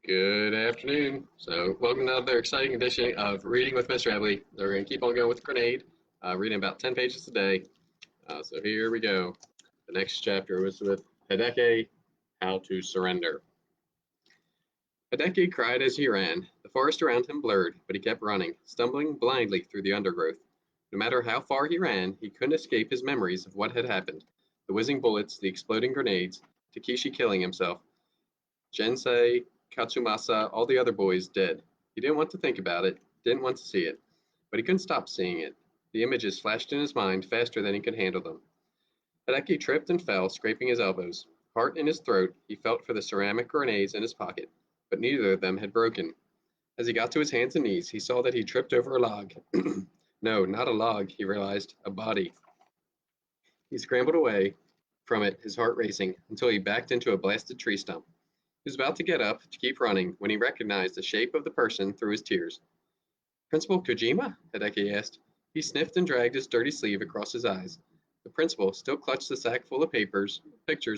Good afternoon. So, welcome to another exciting edition of Reading with Mr. Eble. We're going to keep on going with Grenade, reading about 10 pages a day. So, here we go. The next chapter was with Hideki, How to Surrender. Hideki cried as he ran. The forest around him blurred, but he kept running, stumbling blindly through the undergrowth. No matter how far he ran, he couldn't escape his memories of what had happened. The whizzing bullets, the exploding grenades, Takeshi killing himself, Jensei, Katsumasa, all the other boys dead. He didn't want to think about it, didn't want to see it, but he couldn't stop seeing it. The images flashed in his mind faster than he could handle them. Hideki tripped and fell, scraping his elbows. Heart in his throat, he felt for the ceramic grenades in his pocket, but neither of them had broken. As he got to his hands and knees, he saw that he tripped over a log. No, not a log, he realized, a body. He scrambled away from it, his heart racing, until he backed into a blasted tree stump. He was about to get up to keep running when he recognized the shape of the person through his tears. Principal Kojima? Hideki asked. He sniffed and dragged his dirty sleeve across his eyes. The principal still clutched the sack full of pictures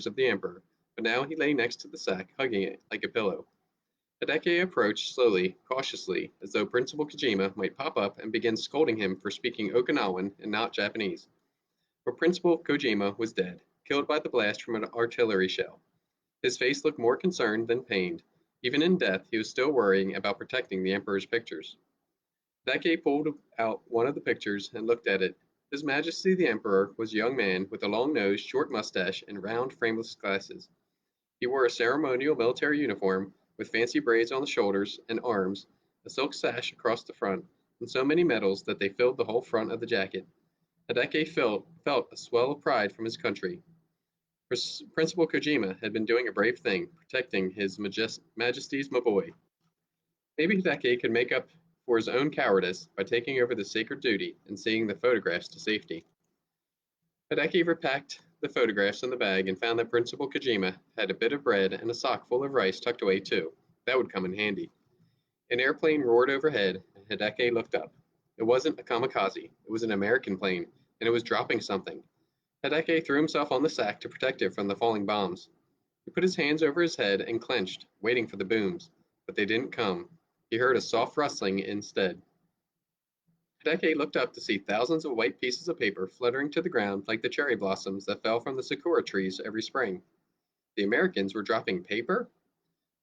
of the Emperor, but now he lay next to the sack, hugging it like a pillow. Hideki approached slowly, cautiously, as though Principal Kojima might pop up and begin scolding him for speaking Okinawan and not Japanese. For Principal Kojima was dead, killed by the blast from an artillery shell. His face looked more concerned than pained. Even in death, he was still worrying about protecting the Emperor's pictures. Dake pulled out one of the pictures and looked at it. His Majesty the Emperor was a young man with a long nose, short mustache, and round, frameless glasses. He wore a ceremonial military uniform with fancy braids on the shoulders and arms, a silk sash across the front, and so many medals that they filled the whole front of the jacket. Hideki felt a swell of pride from his country. Principal Kojima had been doing a brave thing, protecting his Majesty's Maboy. Maybe Hideki could make up for his own cowardice by taking over the sacred duty and seeing the photographs to safety. Hideki repacked the photographs in the bag and found that Principal Kojima had a bit of bread and a sock full of rice tucked away too. That would come in handy. An airplane roared overhead, and Hideki looked up. It wasn't a kamikaze, it was an American plane, and it was dropping something. Hideki threw himself on the sack to protect it from the falling bombs. He put his hands over his head and clenched, waiting for the booms, but they didn't come. He heard a soft rustling instead. Hideki looked up to see thousands of white pieces of paper fluttering to the ground like the cherry blossoms that fell from the sakura trees every spring. The Americans were dropping paper?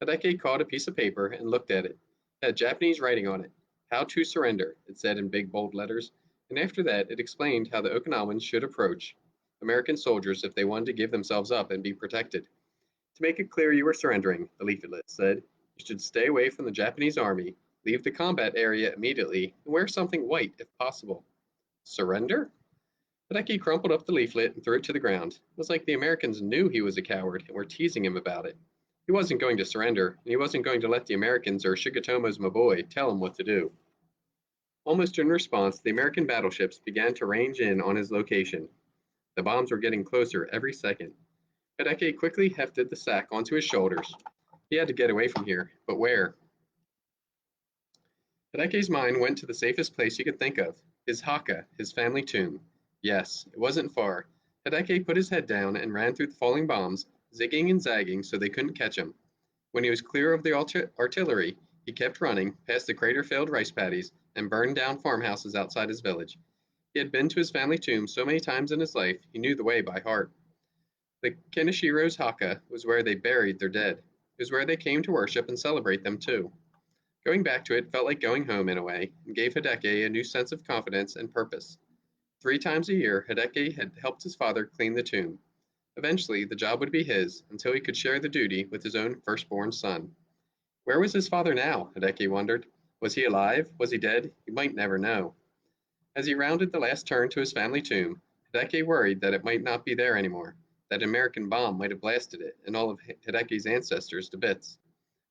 Hideki caught a piece of paper and looked at it. It had Japanese writing on it. How to surrender, it said in big bold letters, and after that it explained how the Okinawans should approach American soldiers if they wanted to give themselves up and be protected. To make it clear you were surrendering, the leaflet said, you should stay away from the Japanese army, leave the combat area immediately, and wear something white if possible. Surrender? Hideki crumpled up the leaflet and threw it to the ground. It was like the Americans knew he was a coward and were teasing him about it. He wasn't going to surrender, and he wasn't going to let the Americans or Shigetomo's Maboy tell him what to do. Almost in response, the American battleships began to range in on his location. The bombs were getting closer every second. Hideki quickly hefted the sack onto his shoulders. He had to get away from here, but where? Hideki's mind went to the safest place he could think of, his haka, his family tomb. Yes, it wasn't far. Hideki put his head down and ran through the falling bombs, zigging and zagging so they couldn't catch him. When he was clear of the artillery, he kept running, past the crater-filled rice paddies, and burned down farmhouses outside his village. He had been to his family tomb so many times in his life, he knew the way by heart. The Kenishiro's haka was where they buried their dead. It was where they came to worship and celebrate them too. Going back to it felt like going home in a way, and gave Hideki a new sense of confidence and purpose. 3 times a year, Hideki had helped his father clean the tomb. Eventually, the job would be his, until he could share the duty with his own firstborn son. Where was his father now? Hideki wondered. Was he alive? Was he dead? He might never know. As he rounded the last turn to his family tomb, Hideki worried that it might not be there anymore, that an American bomb might have blasted it and all of Hideki's ancestors to bits.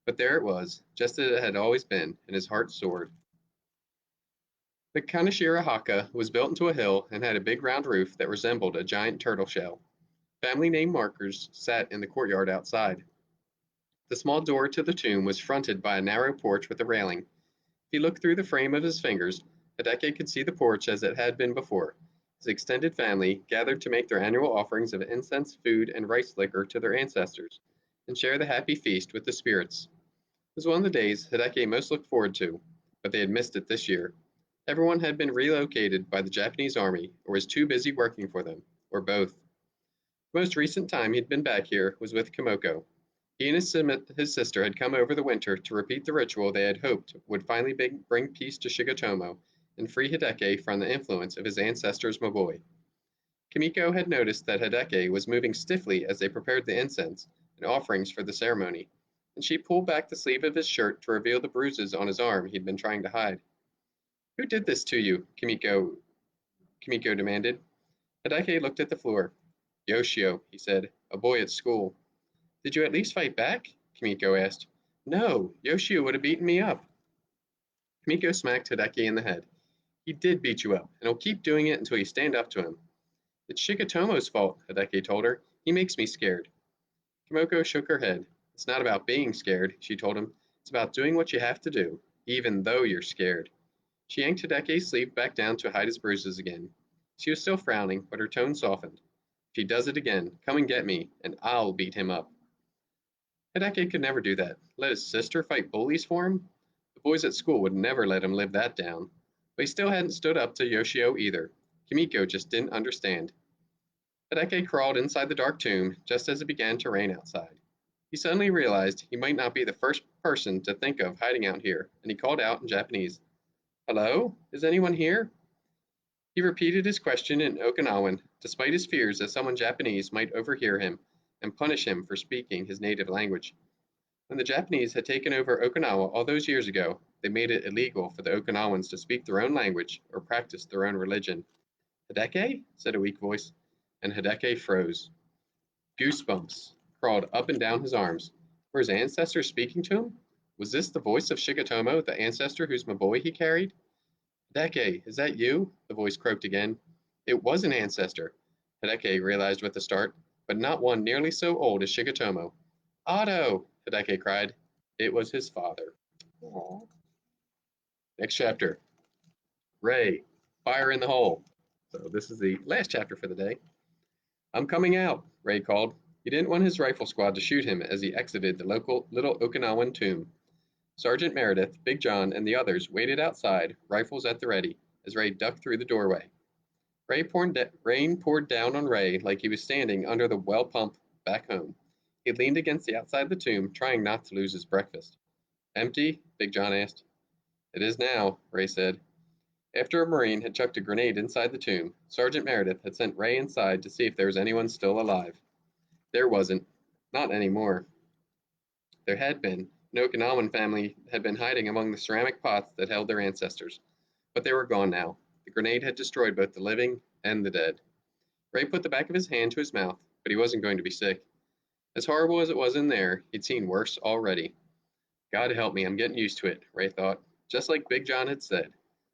But there it was, just as it had always been, and his heart soared. The Kaneshira Haka was built into a hill and had a big round roof that resembled a giant turtle shell. Family name markers sat in the courtyard outside. The small door to the tomb was fronted by a narrow porch with a railing. If he looked through the frame of his fingers, Hideki could see the porch as it had been before. His extended family gathered to make their annual offerings of incense, food, and rice liquor to their ancestors, and share the happy feast with the spirits. was one of the days Hideki most looked forward to, but they had missed it this year. Everyone had been relocated by the Japanese army or was too busy working for them, or both. The most recent time he'd been back here was with Kimoko. He and his sister had come over the winter to repeat the ritual they had hoped would finally bring peace to Shigetomo and free Hideki from the influence of his ancestor's Maboi. Kimiko had noticed that Hideki was moving stiffly as they prepared the incense and offerings for the ceremony, and she pulled back the sleeve of his shirt to reveal the bruises on his arm he'd been trying to hide. "Who did this to you?" Kimiko demanded. Hideki looked at the floor. "Yoshio," he said, "a boy at school." "Did you at least fight back?" Kimiko asked. "No, Yoshio would have beaten me up." Kimiko smacked Hideki in the head. "He did beat you up, and he'll keep doing it until you stand up to him." "It's Shigetomo's fault," Hideki told her. "He makes me scared." Kimiko shook her head. "It's not about being scared," she told him. "It's about doing what you have to do, even though you're scared." She yanked Hideki's sleeve back down to hide his bruises again. She was still frowning, but her tone softened. "If he does it again, come and get me, and I'll beat him up." Hideki could never do that. Let his sister fight bullies for him? The boys at school would never let him live that down. But he still hadn't stood up to Yoshio either. Kimiko just didn't understand. Hideki crawled inside the dark tomb just as it began to rain outside. He suddenly realized he might not be the first person to think of hiding out here, and he called out in Japanese, "Hello? Is anyone here?" He repeated his question in Okinawan, despite his fears that someone Japanese might overhear him and punish him for speaking his native language. When the Japanese had taken over Okinawa all those years ago, they made it illegal for the Okinawans to speak their own language or practice their own religion. "Hideki?" said a weak voice, and Hideki froze. Goosebumps crawled up and down his arms. Were his ancestors speaking to him? Was this the voice of Shigetomo, the ancestor whose Maboi he carried? "Hideki, is that you?" the voice croaked again. It was an ancestor, Hideki realized with a start, but not one nearly so old as Shigetomo. "Otto!" Hideki cried. It was his father. Aww. Next chapter. Ray, fire in the hole. So this is the last chapter for the day. "I'm coming out," Ray called. He didn't want his rifle squad to shoot him as he exited the local little Okinawan tomb. Sergeant Meredith, Big John, and the others waited outside, rifles at the ready, as Ray ducked through the doorway. Rain poured down on Ray like he was standing under the well pump back home. He leaned against the outside of the tomb, trying not to lose his breakfast. "Empty?" Big John asked. "It is now," Ray said. After a Marine had chucked a grenade inside the tomb, Sergeant Meredith had sent Ray inside to see if there was anyone still alive. There wasn't. Not anymore. There had been. An Okinawan family had been hiding among the ceramic pots that held their ancestors. But they were gone now. The grenade had destroyed both the living and the dead. Ray put the back of his hand to his mouth, but he wasn't going to be sick. As horrible as it was in there, he'd seen worse already. "God help me, I'm getting used to it," Ray thought, just like Big John had said.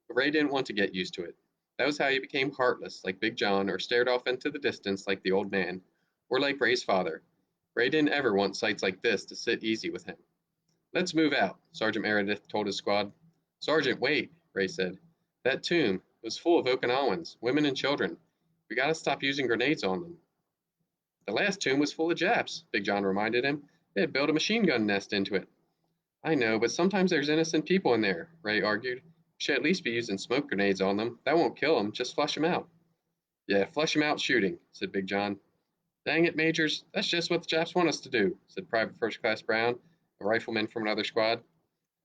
But Ray didn't want to get used to it. That was how he became heartless, like Big John, or stared off into the distance like the old man, or like Ray's father. Ray didn't ever want sights like this to sit easy with him. "Let's move out," Sergeant Meredith told his squad. "Sergeant, wait," Ray said. "That tomb was full of Okinawans, women and children. We gotta stop using grenades on them." "The last tomb was full of Japs," Big John reminded him. "They had built a machine gun nest into it." "I know, but sometimes there's innocent people in there," Ray argued. "We should at least be using smoke grenades on them. That won't kill them, just flush them out." "Yeah, flush them out shooting," said Big John. "Dang it, Majors, that's just what the Japs want us to do," said Private First Class Brown, a rifleman from another squad.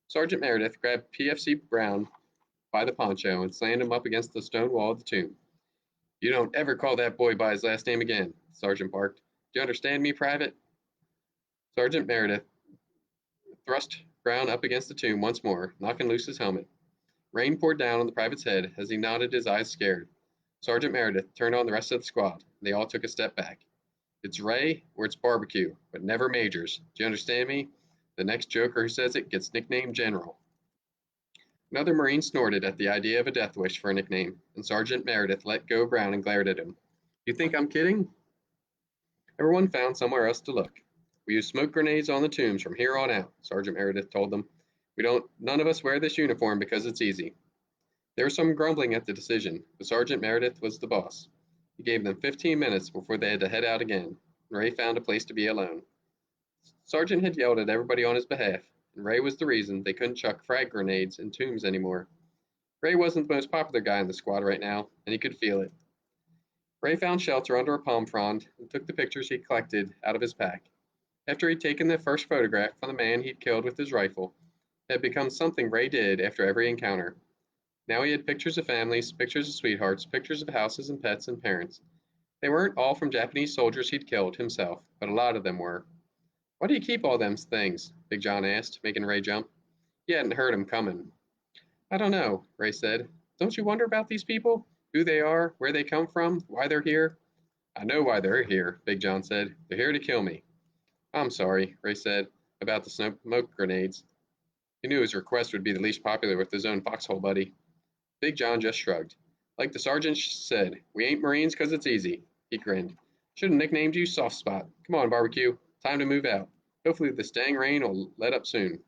Sergeant Meredith grabbed PFC Brown by the poncho and slammed him up against the stone wall of the tomb. "You don't ever call that boy by his last name again," the sergeant barked. "Do you understand me, Private?" Sergeant Meredith thrust Brown up against the tomb once more, knocking loose his helmet. Rain poured down on the private's head as he nodded, his eyes scared. Sergeant Meredith turned on the rest of the squad, and they all took a step back. "It's Ray or it's barbecue, but never Majors. Do you understand me? The next joker who says it gets nicknamed General." Another Marine snorted at the idea of a death wish for a nickname, and Sergeant Meredith let go Brown and glared at him. "You think I'm kidding?" Everyone found somewhere else to look. "We use smoke grenades on the tombs from here on out," Sergeant Meredith told them. None of us wear this uniform because it's easy." There was some grumbling at the decision, but Sergeant Meredith was the boss. He gave them 15 minutes before they had to head out again, and Ray found a place to be alone. Sergeant had yelled at everybody on his behalf, and Ray was the reason they couldn't chuck frag grenades in tombs anymore. Ray wasn't the most popular guy in the squad right now, and he could feel it. Ray found shelter under a palm frond and took the pictures he'd collected out of his pack. After he'd taken the first photograph from the man he'd killed with his rifle, it had become something Ray did after every encounter. Now he had pictures of families, pictures of sweethearts, pictures of houses and pets and parents. They weren't all from Japanese soldiers he'd killed himself, but a lot of them were. "Why do you keep all them things?" Big John asked, making Ray jump. He hadn't heard him coming. "I don't know," Ray said. "Don't you wonder about these people? Who they are, where they come from, why they're here?" "I know why they're here," Big John said. "They're here to kill me." "I'm sorry," Ray said, "about the smoke grenades." He knew his request would be the least popular with his own foxhole buddy. Big John just shrugged. "Like the sergeant said, we ain't Marines 'cause it's easy." He grinned. "Should have nicknamed you Soft Spot. Come on, barbecue. Time to move out. Hopefully this dang rain will let up soon."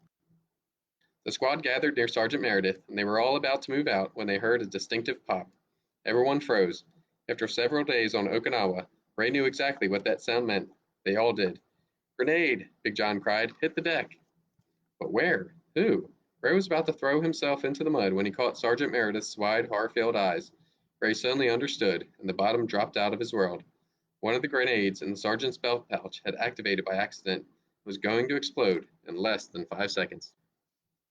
The squad gathered near Sergeant Meredith, and they were all about to move out when they heard a distinctive pop. Everyone froze. After several days on Okinawa, Ray knew exactly what that sound meant. They all did. "Grenade!" Big John cried. "Hit the deck!" But where? Who? Ray was about to throw himself into the mud when he caught Sergeant Meredith's wide, horror-filled eyes. Ray suddenly understood, and the bottom dropped out of his world. One of the grenades in the sergeant's belt pouch had activated by accident and was going to explode in less than 5 seconds.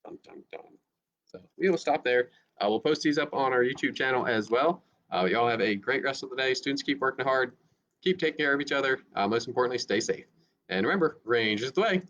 Dun, dun, dun. So we will stop there. We'll post these up on our YouTube channel as well. Y'all have a great rest of the day. Students, keep working hard. Keep taking care of each other. Most importantly, stay safe. And remember, range is the way.